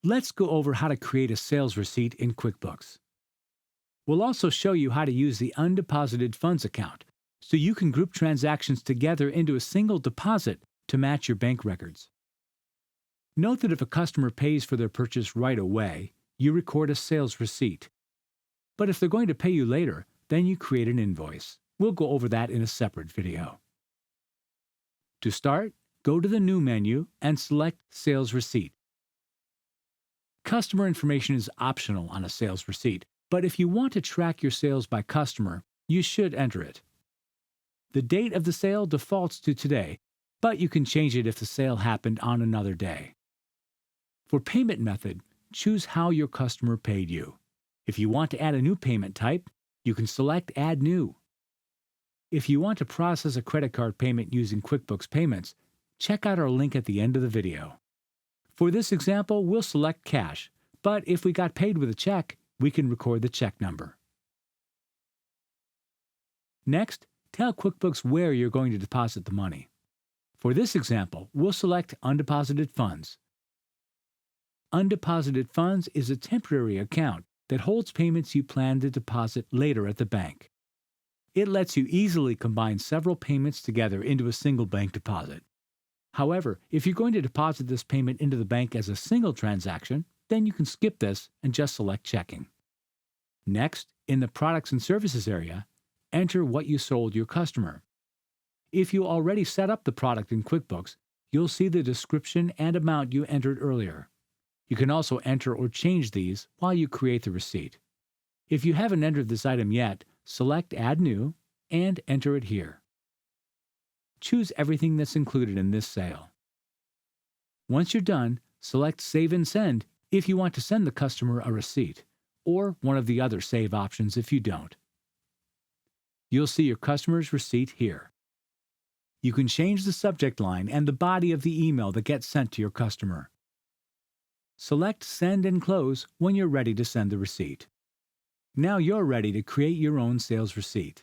Let's go over how to create a sales receipt in QuickBooks. We'll also show you how to use the undeposited funds account so you can group transactions together into a single deposit to match your bank records. Note that if a customer pays for their purchase right away, you record a sales receipt. But if they're going to pay you later, then you create an invoice. We'll go over that in a separate video. To start, go to the New menu and select Sales Receipt. Customer information is optional on a sales receipt, but if you want to track your sales by customer, you should enter it. The date of the sale defaults to today, but you can change it if the sale happened on another day. For payment method, choose how your customer paid you. If you want to add a new payment type, you can select Add New. If you want to process a credit card payment using QuickBooks Payments, check out our link at the end of the video. For this example, we'll select cash, but if we got paid with a check, we can record the check number. Next, tell QuickBooks where you're going to deposit the money. For this example, we'll select Undeposited Funds. Undeposited funds is a temporary account that holds payments you plan to deposit later at the bank. It lets you easily combine several payments together into a single bank deposit. However, if you're going to deposit this payment into the bank as a single transaction, then you can skip this and just select Checking. Next, in the Products and Services area, enter what you sold your customer. If you already set up the product in QuickBooks, you'll see the description and amount you entered earlier. You can also enter or change these while you create the receipt. If you haven't entered this item yet, select Add New and enter it here. Choose everything that's included in this sale. Once you're done, select Save and Send if you want to send the customer a receipt, or one of the other save options if you don't. You'll see your customer's receipt here. You can change the subject line and the body of the email that gets sent to your customer. Select Send and Close when you're ready to send the receipt. Now you're ready to create your own sales receipt.